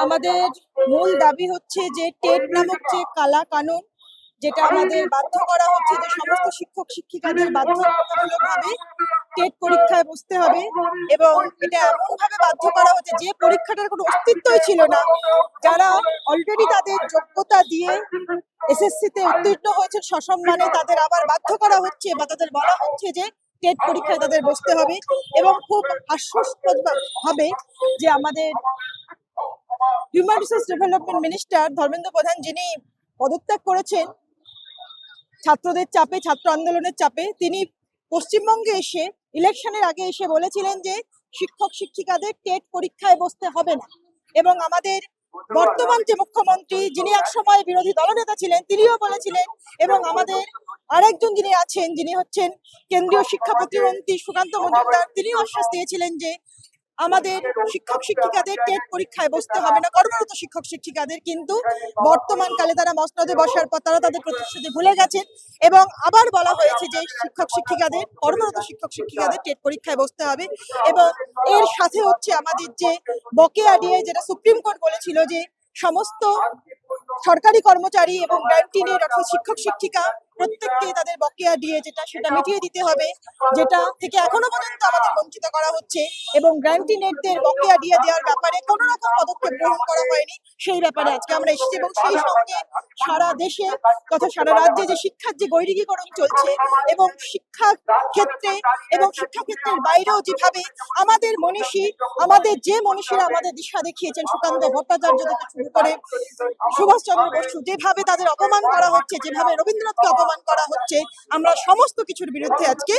আমাদের মূল দাবি হচ্ছে যে টেট নামক যে কালা কানুন, যেটা আমাদের বাধ্য করা হচ্ছে যে সমস্ত শিক্ষক শিক্ষিকাদের বাধ্যতামূলকভাবে টেট পরীক্ষায় বসতে হবে, এবং এটা এমন ভাবে বাধ্য করা হচ্ছে যে পরীক্ষাটার কোনো অস্তিত্বই ছিল না। যারা অলরেডি তাদের যোগ্যতা দিয়ে এসএসসিতে উত্তীর্ণ হয়েছে সসম্মানে, তাদের আবার বাধ্য করা হচ্ছে বা তাদের বলা হচ্ছে যে টেট পরীক্ষায় তাদের বসতে হবে। এবং খুব হাস্যাস্পদ ভাবে যে আমাদের human resource development minister Dharmendra প্রধান, যিনি পদত্যাগ করেছেন ছাত্রদের চাপে, ছাত্র আন্দোলনের চাপে, তিনি পশ্চিমবঙ্গে এসে ইলেকশনের আগে এসে বলেছিলেন যে শিক্ষক শিক্ষিকাদের টেট পরীক্ষায় বসতে হবে না। এবং আমাদের বর্তমান যে মুখ্যমন্ত্রী, যিনি একসময় বিরোধী দলনেতা ছিলেন, তিনিও বলেছিলেন, এবং আমাদের আরেকজন যিনি আছেন, যিনি হচ্ছেন কেন্দ্রীয় শিক্ষা প্রতিমন্ত্রী সুকান্ত মজুমদার, তিনিও আশ্বাস দিয়েছিলেন যে আমাদের শিক্ষক শিক্ষিকাদের টেট পরীক্ষায় বসতে হবে না, কর্মরত শিক্ষক শিক্ষিকাদের। কিন্তু বর্তমানকালে তারা মসনদে বসার পর তারা তাদের প্রতিশ্রুতি ভুলে গেছেন, এবং আবার বলা হয়েছে যে শিক্ষক শিক্ষিকাদের, কর্মরত শিক্ষক শিক্ষিকাদের টেট পরীক্ষায় বসতে হবে। এবং এর সাথে হচ্ছে আমাদের যে বকেয়া ডিএ, যেটা সুপ্রিম কোর্ট বলেছিল যে সমস্ত সরকারি কর্মচারী এবং ক্যান্টিনের অর্থাৎ শিক্ষক শিক্ষিকা প্রত্যেককে তাদের বকেয়া দিয়ে সেটা মিটিয়ে দিতে হবে, যেটা থেকে এখনো পর্যন্ত আমাদের বঞ্চিত করা হচ্ছে। এবং গ্র্যান্টিনেটদের বকেয়া দিয়ে দেওয়ার ব্যাপারে কোনো রকম পদক্ষেপ গ্রহণ করা হয়নি, সেই ব্যাপারে আজকে আমরা এসেছি। এবং সেই সঙ্গে সারা দেশে তথা সারা রাজ্যে যে শিক্ষার যে গৈরিকীকরণ চলছে, এবং শিক্ষা ক্ষেত্রে এবং শিক্ষাক্ষেত্রের বাইরেও যেভাবে আমাদের মনীষী, আমাদের যে মনীষীরা আমাদের দিশা দেখিয়েছেন, সুকান্ত ভট্টাচার্য থেকে শুরু করে সুভাষচন্দ্র বসু, যেভাবে তাদের অপমান করা হচ্ছে, যেভাবে রবীন্দ্রনাথকে অপমান করা হচ্ছে, আমরা সমস্ত কিছুর বিরুদ্ধে আজকে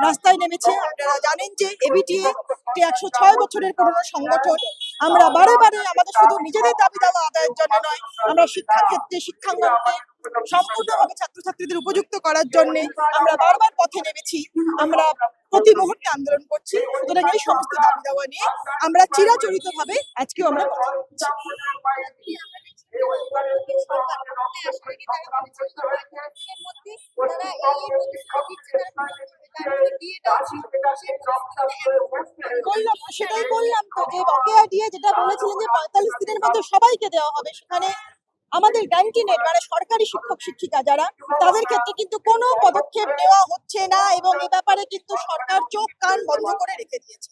রাস্তায় নেমেছে। আপনারা জানেন যে এবিটিএ 106 বছরের পুরনো সংগঠন। আমরা বারে বারে আমাদের শুধু নিজেদের দাবি দাওয়া আদায়ের জন্য নয়, আমরা শিক্ষাক্ষেত্রে, শিক্ষাঙ্গনকে সম্পূর্ণভাবে ছাত্রছাত্রীদের উপযুক্ত করার জন্য আমরা বারবার পথে নেমেছি। আমরা প্রতি মুহূর্তে আন্দোলন করছি। সুতরাং এই সমস্ত দাবি দাওয়া নিয়ে আমরা চিরাচরিত ভাবে আজকেও আমরা পথে নেমেছি। সেটাই বললাম তো, যে বকেয়া দিয়ে যেটা বলেছিলেন যে 45 দিনের মধ্যে সবাইকে দেওয়া হবে, সেখানে আমাদের ক্যান্টিনের মানে সরকারি শিক্ষক শিক্ষিকা যারা, তাদের ক্ষেত্রে কিন্তু কোনো পদক্ষেপ নেওয়া হচ্ছে না, এবং এ ব্যাপারে কিন্তু সরকার চোখ কান বন্ধ করে রেখে দিয়েছে।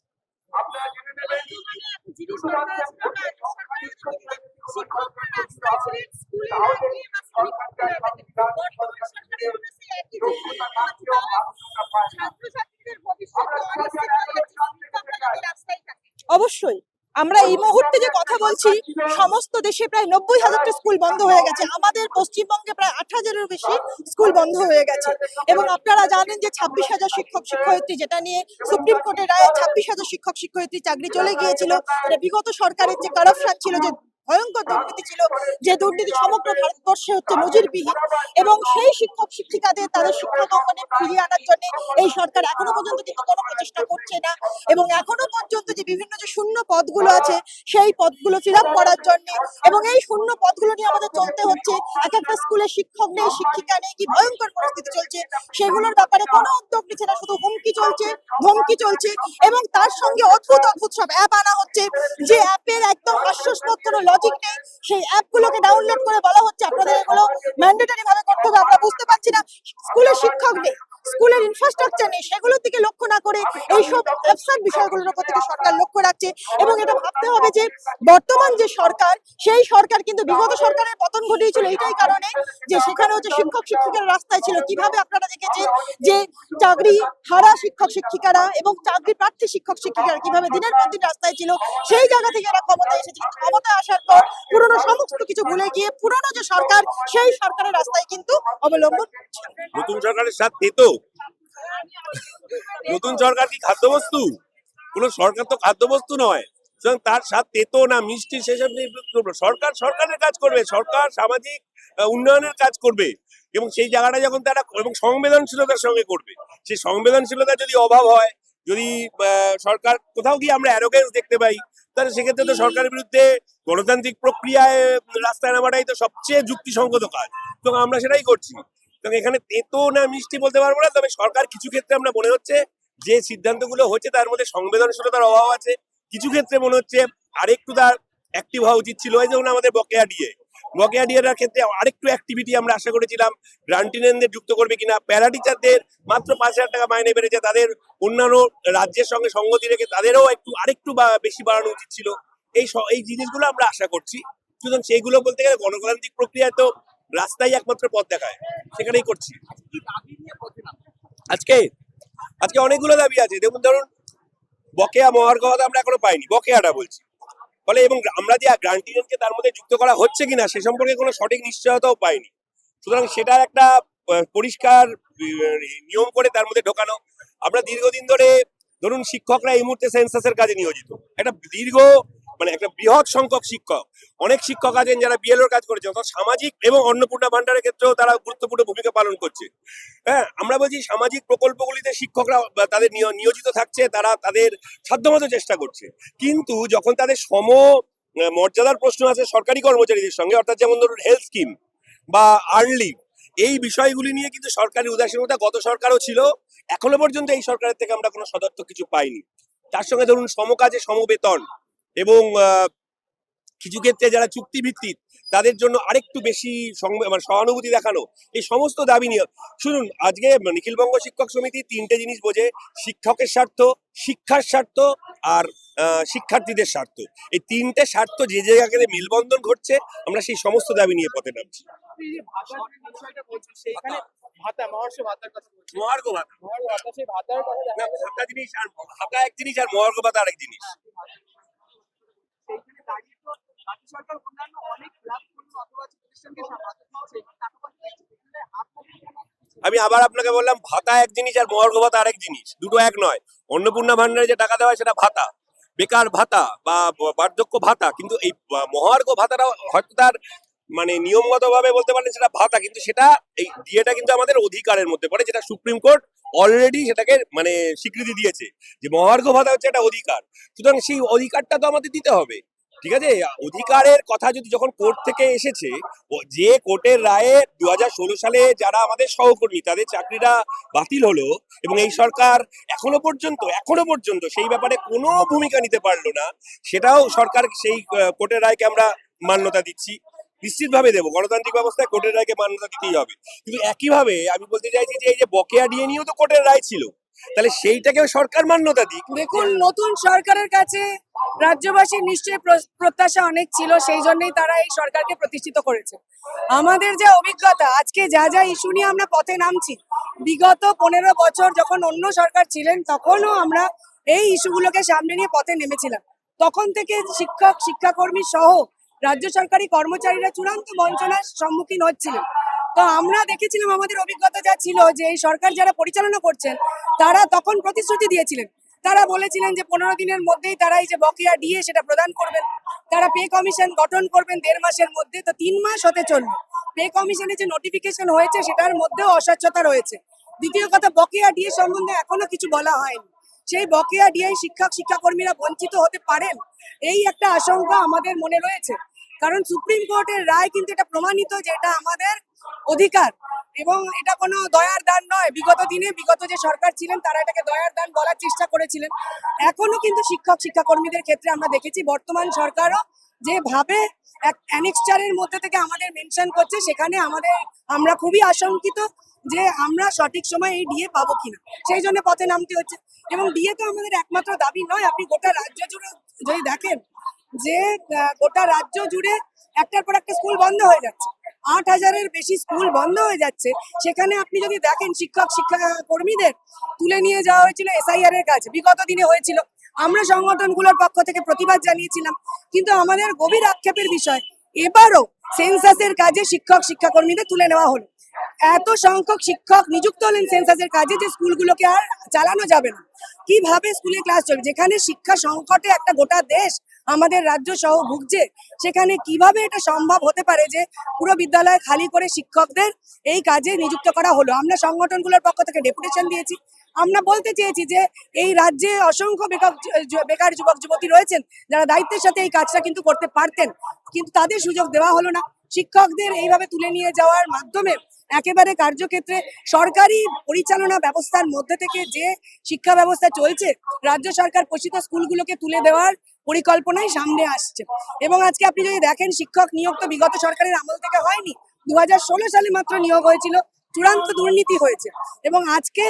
অবশ্যই আমরা এই মুহূর্তে যে কথা বলছি, সমস্ত দেশে প্রায় 90,000টা স্কুল বন্ধ হয়ে গেছে। আমাদের পশ্চিমবঙ্গে প্রায় 8,000-এরও বেশি স্কুল বন্ধ হয়ে গেছে। এবং আপনারা জানেন যে 26,000 শিক্ষক শিক্ষয়িত্রী, যেটা নিয়ে সুপ্রিম কোর্টের রায়ে 26,000 শিক্ষক শিক্ষয়িত্রী চাকরি চলে গিয়েছিল, এটা বিগত সরকারের যে কারাপশন ছিল, যে ভয়ঙ্কর দুর্নীতি ছিল, যে দুর্নীতি সমগ্র ভারতবর্ষে হচ্ছে নজিরবিহীন। এবং সেই শিক্ষক শিক্ষিকাদের তাদের শিক্ষাঙ্গনে ফিরিয়ে আনার জন্য এই সরকার এখনো পর্যন্ত কিন্তু কোনো প্রচেষ্টা করছে না। এবং এখনো পর্যন্ত যে বিভিন্ন যে শূন্য পদগুলো আছে, সেই পদগুলো ফিল আপ করার জন্য, এবং এই শূন্য পদগুলো নিয়ে আমাদের চলতে হচ্ছে। এক একটা স্কুলে শিক্ষক নেই, শিক্ষিকা নেই, কি ভয়ঙ্কর পরিস্থিতি চলছে, সেগুলোর ব্যাপারে কোনো উদ্যোগ নিচ্ছে না, শুধু হুমকি চলছে, ধমকি চলছে। এবং তার সঙ্গে অদ্ভুত অদ্ভুত সব অ্যাপ আনা হচ্ছে, যে অ্যাপের একদম হাস্যাস্পদ কোনো লজিক নেই। সেই অ্যাপগুলোকে ডাউনলোড করে বলা হচ্ছে আপনাদের এগুলো ম্যান্ডেটরি ভাবে করতে হবে। আমরা বুঝতে পারছি না, স্কুলে শিক্ষক নেই, স্কুলের ইনফ্রাস্ট্রাকচার নেই, সেগুলোর দিকে লক্ষ্য না করে এইসব অ্যাবসার্ড বিষয়গুলোর উপর থেকে সরকার লক্ষ্য রাখছে। এবং এটা ভাবতে হবে যে বর্তমান যে সরকার, সেই সরকার কিন্তু বিগত সরকারের পতন ঘটিয়েছিল এইটাই কারণে, যে সেখানে হচ্ছে শিক্ষক শিক্ষিকারা রাস্তায় ছিল। কিভাবে আপনারা দেখেছেন যে চাকরি হারা শিক্ষক শিক্ষিকারা এবং চাকরি প্রার্থী শিক্ষক শিক্ষিকারা কিভাবে দিনের পর দিন রাস্তায় ছিল। সেই জায়গা থেকে এরা ক্ষমতায় এসেছে, কিন্তু ক্ষমতায় আসার পর পুরনো সমস্ত কিছু ভুলে গিয়ে পুরনো যে সরকার, সেই সরকারের রাস্তায় কিন্তু অবলম্বন করছে। নতুন সরকারের সাথে তো নতুন সরকার কি খাদ্যবস্তু? কোন সরকার তো খাদ্যবস্তু নয়, তার স্বাদ তেতো না মিষ্টি সেসব নিয়ে সরকার সরকারের কাজ করবে, সরকার সামাজিক উন্নয়নের কাজ করবে। এবং সেই জায়গাটা যখন তারা এবং সংবেদনশীলতার সঙ্গে করবে, সেই সংবেদনশীলতা যদি অভাব হয়, যদি সরকার কোথাও গিয়ে আমরা অ্যারোগেন্স দেখতে পাই, তাহলে সেক্ষেত্রে তো সরকারের বিরুদ্ধে গণতান্ত্রিক প্রক্রিয়ায় রাস্তায় নামাটাই তো সবচেয়ে যুক্তিসঙ্গত কাজ। তো আমরা সেটাই করছি। তো এখানে তেতো না মিষ্টি বলতে পারবো না, তবে সরকার কিছু ক্ষেত্রে আমরা মনে হচ্ছে যে সিদ্ধান্তগুলো হচ্ছে তার মধ্যে সংবেদনশীলতার অভাব আছে, কিছু ক্ষেত্রে মনে হচ্ছে আরেকটু তার অ্যাক্টিভ হওয়া উচিত ছিল। এই যেমন আমাদের বকেয়া ডিএর ক্ষেত্রে আরেকটু অ্যাক্টিভিটি আমরা আশা করেছিলাম, গ্রান্টিনেনদের যুক্ত করবে কিনা। প্যারা টিচারদের মাত্র 5,000 টাকা মাইনে বেড়েছে, তাদের অন্যান্য রাজ্যের সঙ্গে সঙ্গতি রেখে তাদেরও আরেকটু বেশি বাড়ানো উচিত ছিল। এই জিনিসগুলো আমরা আশা করছি। সুতরাং সেইগুলো বলতে গেলে গণতান্ত্রিক প্রক্রিয়ায় তো রাস্তাই একমাত্র পথ দেখায়, সেখানেই করছি। আজকে আজকে অনেকগুলো দাবি আছে। যেমন ধরুন, বকেয়া মহার্ঘ ভাতা আমরা এখনো পাইনি, বকেয়াটা বলছি। ফলে এবং আমরা যে গ্রান্টিনেনকে তার মধ্যে যুক্ত করা হচ্ছে কিনা সে সম্পর্কে কোনো সঠিক নিশ্চয়তাও পাইনি। সুতরাং সেটার একটা পরিষ্কার নিয়ম করে তার মধ্যে ঢোকানো। আমরা দীর্ঘদিন ধরে ধরুন শিক্ষকরা এই মুহূর্তে সেন্সাসের কাজে নিয়োজিত, একটা একটা বৃহৎ সংখ্যক শিক্ষক, অনেক শিক্ষক আছেন যারা বিএলওর কাজ করেছে, অর্থাৎ সামাজিক এবং অন্নপূর্ণা ভান্ডারের ক্ষেত্রেও তারা গুরুত্বপূর্ণ ভূমিকা পালন করছে। হ্যাঁ, আমরা বলছি সামাজিক প্রকল্পগুলিতে শিক্ষকরা তাদের নিয়োজিত থাকছে, তারা তাদের সাধ্যমতো চেষ্টা করছে। কিন্তু যখন তাদের মর্যাদার প্রশ্ন আছে সরকারি কর্মচারীদের সঙ্গে, অর্থাৎ যেমন ধরুন হেলথ স্কিম বা আর্লি, এই বিষয়গুলি নিয়ে কিন্তু সরকারি উদাসীনতা গত সরকারও ছিল। এখনো পর্যন্ত এই সরকারের থেকে আমরা কোনো সদর্থক কিছু পাইনি। তার সঙ্গে ধরুন সমকাজে সমবেতন এবং কিছু ক্ষেত্রে যারা চুক্তিভিত্তিক তাদের জন্য আরেকটু বেশি সহানুভূতি দেখানো, এই সমস্ত দাবি নিয়ে শুনুন, আজকে নিখিলবঙ্গ শিক্ষক সমিতি 3টে জিনিস বোঝে: শিক্ষকের স্বার্থ, শিক্ষার স্বার্থ আর শিক্ষার্থীদের স্বার্থ। এই 3টে স্বার্থ যে জায়গাতে মেলবন্ধন ঘটছে, আমরা সেই সমস্ত দাবি নিয়ে পথে নামছি। মহার্ঘ ভাতা না, ভাতা জিনিস আর ভাতা এক জিনিস, আর মহার্ঘ ভাতা আরেক জিনিস। আমি আবার আপনাকে বললাম, ভাতা এক জিনিস আর মহার্ঘ ভাতা আরেক জিনিস, দুটো এক নয়। অন্নপূর্ণা ভান্ডারে যে টাকা দেওয়া হয় সেটা ভাতা, বেকার ভাতা বা বার্ধক্য ভাতা। কিন্তু এই মহার্ঘ ভাতাটা হয়তো তার নিয়মগত ভাবে বলতে পারেন সেটা ভাতা, কিন্তু সেটা এই ডিএটা কিন্তু আমাদের অধিকারের মধ্যে পড়ে, যেটা সুপ্রিম কোর্ট অলরেডি সেটাকে স্বীকৃতি দিয়েছে যে মহার্ঘ ভাতা হচ্ছে একটা অধিকার। সুতরাং সেই অধিকারটা তো আমাদের দিতে হবে। ঠিক আছে, অধিকারের কথা যদি যখন কোর্ট থেকে এসেছে, যে কোর্টের রায়ে 2016 সালে যারা আমাদের সহকর্মী তাদের চাকরিটা বাতিল হলো, এবং এই সরকার এখনো পর্যন্ত সেই ব্যাপারে কোনো ভূমিকা নিতে পারলো না, সেটাও সরকার সেই কোর্টের রায়কে আমরা মান্যতা দিচ্ছি, নিশ্চিতভাবে দেবো। গণতান্ত্রিক ব্যবস্থায় কোর্টের রায়কে মান্যতা দিতেই হবে। কিন্তু একইভাবে আমি বলতে চাইছি যে এই যে বকেয়া ডিএ নিয়েও তো কোর্টের রায় ছিল, তাহলে সেইটাকেও সরকার মান্যতা দিক। দেখুন, নতুন সরকারের কাছে রাজ্যবাসীর নিশ্চয়ই প্রত্যাশা অনেক ছিল, সেই জন্যই তারা এই সরকারকে প্রতিষ্ঠিত করেছে। আমাদের যে অভিজ্ঞতা, আজকে যা যা ইস্যু নিয়ে আমরা পথে নামছি, বিগত 15 বছর যখন অন্য সরকার ছিলেন তখনও আমরা এই ইস্যুগুলোকে সামনে নিয়ে পথে নেমেছিলাম। তখন থেকে শিক্ষক, শিক্ষাকর্মী সহ রাজ্য সরকারি কর্মচারীরা চূড়ান্ত বঞ্চনার সম্মুখীন হচ্ছিলেন। তো আমরা দেখেছিলাম, আমাদের অভিজ্ঞতা যা ছিল, যে এই সরকার যারা পরিচালনা করছেন তারা তখন প্রতিশ্রুতি দিয়েছিলেন। তারা বলেছিলেন যে 15 দিনের মধ্যেই তারা এই যে বকেয়া ডিএ সেটা প্রদান করবেন, তারা পে কমিশন গঠন করবেন 1.5 মাসের মধ্যে। তো 3 মাস হতে চলল, পে কমিশনে যে নোটিফিকেশন হয়েছে সেটার মধ্যেও অস্বচ্ছতা রয়েছে। দ্বিতীয় কথা, বকেয়া ডিএ সম্বন্ধে এখনো কিছু বলা হয়নি। সেই বকেয়া ডিএ শিক্ষক, শিক্ষাকর্মীরা বঞ্চিত হতে পারেন, এই একটা আশঙ্কা আমাদের মনে রয়েছে। কারণ সুপ্রিম কোর্টের রায় কিন্তু এটা প্রমাণিত যে এটা আমাদের অধিকার, এবং এটা কোনো দয়ার দান নয়। বিগত দিনে বিগত যে সরকার ছিলেন তারা এটাকে দয়ার দান বলার চেষ্টা করেছিলেন। এখনো কিন্তু শিক্ষক, শিক্ষাকর্মীদের ক্ষেত্রে আমরা দেখেছি বর্তমান সরকারও যেভাবে এক অ্যানেক্সচারের মধ্যে থেকে আমাদের মেনশন করছে, সেখানে আমরা খুবই আশঙ্কিত যে আমরা সঠিক সময় এই ডিএ পাবো কিনা, সেই জন্য পথে নামতে হচ্ছে। এবং ডিএ তো আমাদের একমাত্র দাবি নয়, আপনি গোটা রাজ্য জুড়ে যদি দেখেন যে গোটা রাজ্য জুড়ে একটার পর একটা স্কুল বন্ধ হয়ে যাচ্ছে, 8,000-এর বেশি স্কুল বন্ধ হয়ে যাচ্ছে। সেখানে আপনি যদি দেখেন, শিক্ষক, শিক্ষাকর্মীদের তুলে নিয়ে যাওয়া হয়েছিল এসআইআর এর কাছে, বিগত দিনে হয়েছিল। আমরা সংগঠনগুলোর পক্ষ থেকে প্রতিবাদ জানিয়েছিলাম, কিন্তু আমাদের গভীর আক্ষেপের বিষয় এবারও সেন্সাসের কাজে শিক্ষক, শিক্ষাকর্মীদের তুলে নেওয়া হলো। এত সংখ্যক শিক্ষক নিযুক্ত হলেন সেন্সাসের কাজে যে স্কুলগুলোকে আর চালানো যাবে না। কিভাবে স্কুলে ক্লাস চলবে? যেখানে শিক্ষা সংকটে একটা গোটা দেশ, আমাদের রাজ্য সহ ভুগছে, সেখানে কিভাবে এটা সম্ভব হতে পারে যে পুরো বিদ্যালয় খালি করে শিক্ষকদের এই কাজে নিযুক্ত করা হলো? আমরা সংগঠনগুলোর পক্ষ থেকে ডেপুটেশন দিয়েছি। আমরা বলতে চেয়েছি যে এই রাজ্যে অসংখ্য বেকার যুবক যুবতী রয়েছেন যারা দায়িত্বের সাথে এই কাজটা কিন্তু করতে পারতেন, কিন্তু তাদের সুযোগ দেওয়া হলো না। শিক্ষকদের এইভাবে তুলে নিয়ে যাওয়ার মাধ্যমে একেবারে কার্যক্ষেত্রে সরকারি পরিচালনা ব্যবস্থার মধ্যে থেকে যে শিক্ষা ব্যবস্থা চলছে, রাজ্য সরকার পোষিত স্কুলগুলোকে তুলে দেওয়ার পরিকল্পনায় সামনে আসছে। এবং আজকে আপনি যদি দেখেন, শিক্ষক নিয়োগ তো বিগত সরকারের আমল থেকে হয়নি, 2016 সালে মাত্র নিয়োগ হয়েছিল, চূড়ান্ত দুর্নীতি হয়েছে। এবং আজকে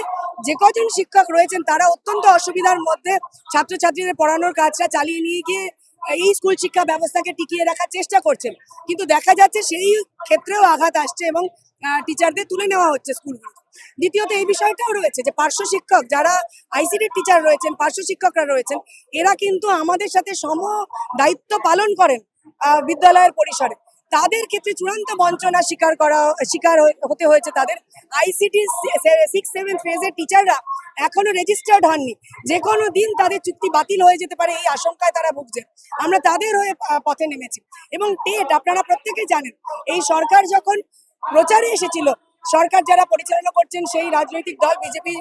যে কজন শিক্ষক রয়েছেন তারা অত্যন্ত অসুবিধার মধ্যে ছাত্রছাত্রীদের পড়ানোর কাজটা চালিয়ে নিয়ে গিয়ে এই স্কুল শিক্ষা ব্যবস্থাকে টিকিয়ে রাখার চেষ্টা করছেন। কিন্তু দেখা যাচ্ছে সেই ক্ষেত্রেও আঘাত আসছে এবং টিচারদের তুলে নেওয়া হচ্ছে স্কুলগুলো। দ্বিতীয়ত এই বিষয়টাও রয়েছে যে পার্শ্ব শিক্ষক যারা আইসিডির টিচার রয়েছেন, পার্শ্ব শিক্ষকরা রয়েছেন, এরা কিন্তু আমাদের সাথে সম দায়িত্ব পালন করেন বিদ্যালয়ের পরিসরে। তাদের ক্ষেত্রে চূড়ান্ত বঞ্চনা শিকার হতে হয়েছে তাদের। আইসিটি 6-7 ফেজের টিচাররা এখনো রেজিস্টার্ড হননি, যে কোনো দিন তাদের চুক্তি বাতিল হয়ে যেতে পারে, এই আশঙ্কায় তারা ভুগছে। আমরা তাদের হয়ে পথে নেমেছি। এবং টেট আপনারা প্রত্যেকেই জানেন, এই সরকার যখন প্রচারে এসেছিল, সরকার যারা পরিচালনা করছেন সেই রাজনৈতিক দল বিজেপি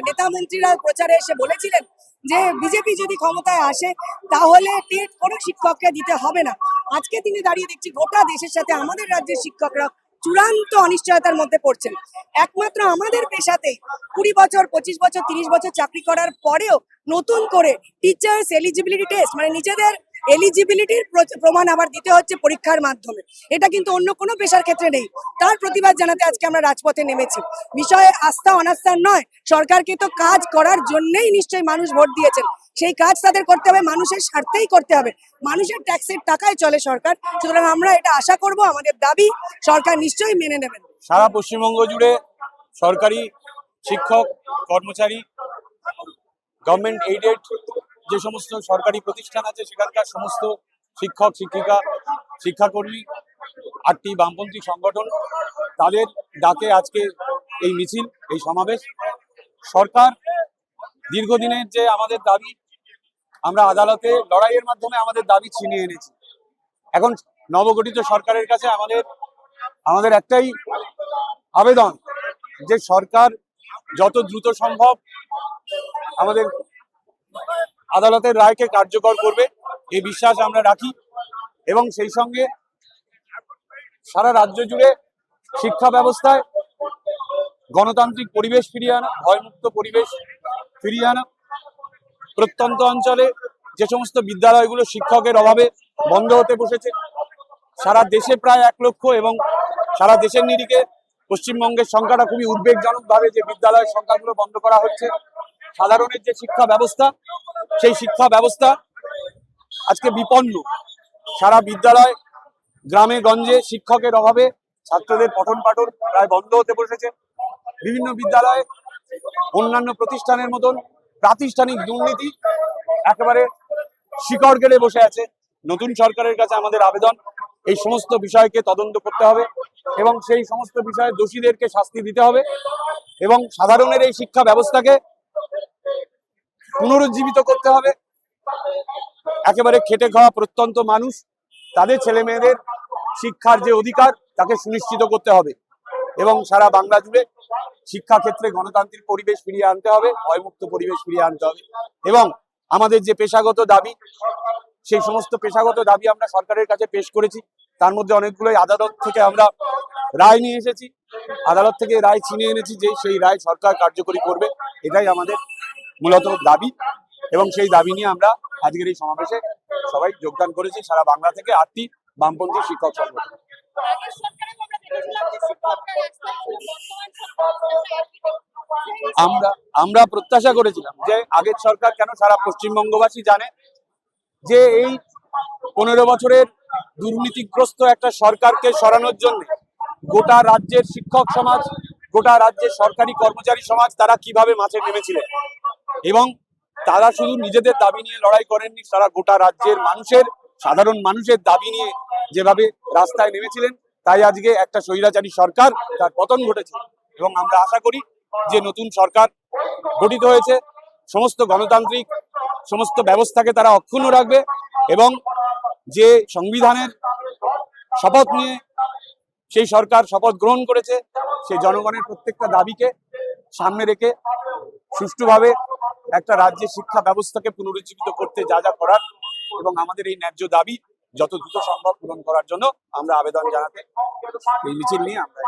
নেতা মন্ত্রীরা প্রচারে এসে বলেছিলেন যে বিজেপি যদি ক্ষমতায় আসে তাহলে টেট কোনো শিক্ষককে দিতে হবে না। আজকে তিনি দাঁড়িয়ে দেখছি গোটা দেশের সাথে আমাদের রাজ্যের শিক্ষকরা চূড়ান্ত অনিশ্চয়তার মধ্যে পড়ছেন। একমাত্র আমাদের পেশাতেই 20 বছর, 25 বছর, 30 বছর চাকরি করার পরেও নতুন করে টিচার্স এলিজিবিলিটি টেস্ট, মানে নিজেদের এলিজিবিলিটির প্রমাণ আবার দিতে হচ্ছে পরীক্ষার মাধ্যমে। এটা কিন্তু অন্য কোনো পেশার ক্ষেত্রে নেই। তার প্রতিবাদ জানাতে আজকে আমরা রাজপথে নেমেছি। বিষয়ে আস্থা অনাস্থার নয়, সরকারকে তো কাজ করার জন্যই নিশ্চয়ই মানুষ ভোট দিয়েছেন। সেই কাজ তাদের করতে হবে, মানুষের স্বার্থেই করতে হবে। মানুষের ট্যাক্সের টাকায় চলে সরকার, সুতরাং আমরা এটা আশা করব, আমাদের দাবি সরকার নিশ্চয়ই মেনে নেবেন। সারা পশ্চিমবঙ্গ জুড়ে সরকারি শিক্ষক, কর্মচারী, গভর্নমেন্ট এইডেড যে সমস্ত সরকারি প্রতিষ্ঠান আছে সেখানকার সমস্ত শিক্ষক, শিক্ষিকা, শিক্ষাকর্মী, 8টি বামপন্থী সংগঠন, তাদের ডাকে আজকে এই মিছিল, এই সমাবেশ। সরকার দীর্ঘদিনের যে আমাদের দাবি, আমরা আদালতে লড়াইয়ের মাধ্যমে আমাদের দাবি ছিনিয়ে এনেছি। এখন নবগঠিত সরকারের কাছে আমাদের একটাই আবেদন যে সরকার যত দ্রুত সম্ভব আমাদের আদালতের রায়কে কার্যকর করবে, এই বিশ্বাস আমরা রাখি। এবং সেই সঙ্গে সারা রাজ্য জুড়ে শিক্ষা ব্যবস্থায় গণতান্ত্রিক পরিবেশ ফিরিয়ে আনা, ভয়মুক্ত পরিবেশ ফিরিয়ে আনা। প্রত্যন্ত অঞ্চলে যে সমস্ত বিদ্যালয়গুলো শিক্ষকের অভাবে বন্ধ হতে বসেছে, সারা দেশে প্রায় 1 লক্ষ, এবং সারা দেশের নিরিখে পশ্চিমবঙ্গের সংখ্যাটা খুবই উদ্বেগজনকভাবে যে বিদ্যালয়ের সংখ্যাগুলো বন্ধ করা হচ্ছে। সাধারণের যে শিক্ষা ব্যবস্থা, সেই শিক্ষা ব্যবস্থা আজকে বিপন্ন। সারা বিদ্যালয়, গ্রামে গঞ্জে শিক্ষকের অভাবে ছাত্রদের পঠন পাঠন প্রায় বন্ধ হতে বসেছে। বিভিন্ন বিদ্যালয়ে অন্যান্য প্রতিষ্ঠানের মতন প্রাতিষ্ঠানিক দুর্নীতি একেবারে শিকড় গেড়ে বসে আছে। নতুন সরকারের কাছে আমাদের আবেদন, এই সমস্ত বিষয়কে তদন্ত করতে হবে এবং সেই সমস্ত বিষয়ে দোষীদেরকে শাস্তি দিতে হবে এবং সাধারণের এই শিক্ষা ব্যবস্থাকে পুনরুজ্জীবিত করতে হবে। একেবারে খেটে খাওয়া প্রত্যন্ত মানুষ, তাদের ছেলে মেয়েদের শিক্ষার যে অধিকার তাকে সুনিশ্চিত করতে হবে এবং সারা বাংলা জুড়ে শিক্ষা ক্ষেত্রে গণতান্ত্রিক পরিবেশ ফিরিয়ে আনতে হবে, ভয়মুক্ত পরিবেশ ফিরিয়ে আনতে হবে। এবং আমাদের যে পেশাগত দাবি, সেই সমস্ত পেশাগত দাবি আমরা সরকারের কাছে পেশ করেছি। তার মধ্যে অনেকগুলোই আদালত থেকে আমরা রায় নিয়ে এসেছি, আদালত থেকে রায় ছিনিয়ে এনেছি, যে সেই রায় সরকার কার্যকরী করবে, এটাই আমাদের মূলত দাবি। এবং সেই দাবি নিয়ে আমরা আজকের এই সমাবেশে সবাই যোগদান করেছি, সারা বাংলা থেকে 8টি বামপন্থী শিক্ষক সংগঠন। আমরা প্রত্যাশা করেছিলাম যে আগের সরকার, কেন সারা পশ্চিমবঙ্গবাসী জানে যে এই 15 বছরের দুর্নীতিগ্রস্ত একটা সরকারকে সরানোর জন্য গোটা রাজ্যের শিক্ষক সমাজ, গোটা রাজ্যের সরকারি কর্মচারী সমাজ তারা কিভাবে মাঠে নেমেছিলেন। এবং তারা শুধু নিজেদের দাবি নিয়ে লড়াই করেননি, তারা গোটা রাজ্যের মানুষের, সাধারণ মানুষের দাবি নিয়ে যেভাবে রাস্তায় নেমেছিলেন, তাই আজকে একটা স্বৈরাচারী সরকার তার পতন ঘটেছে। এবং আমরা আশা করি যে নতুন সরকার গঠিত হয়েছে, সমস্ত গণতান্ত্রিক সমস্ত ব্যবস্থাকে তারা অক্ষুণ্ণ রাখবে এবং যে সংবিধানের শপথ নিয়ে সেই সরকার শপথ গ্রহণ করেছে, সেই জনগণের প্রত্যেকটা দাবিকে সামনে রেখে সুষ্ঠুভাবে একটা রাজ্যের শিক্ষা ব্যবস্থাকে পুনরুজ্জীবিত করতে যা যা করার এবং আমাদের এই ন্যায্য দাবি যত দ্রুত সম্ভব পূরণ করার জন্য আমরা আবেদন জানাতে এই মিছিল নিয়ে আমরা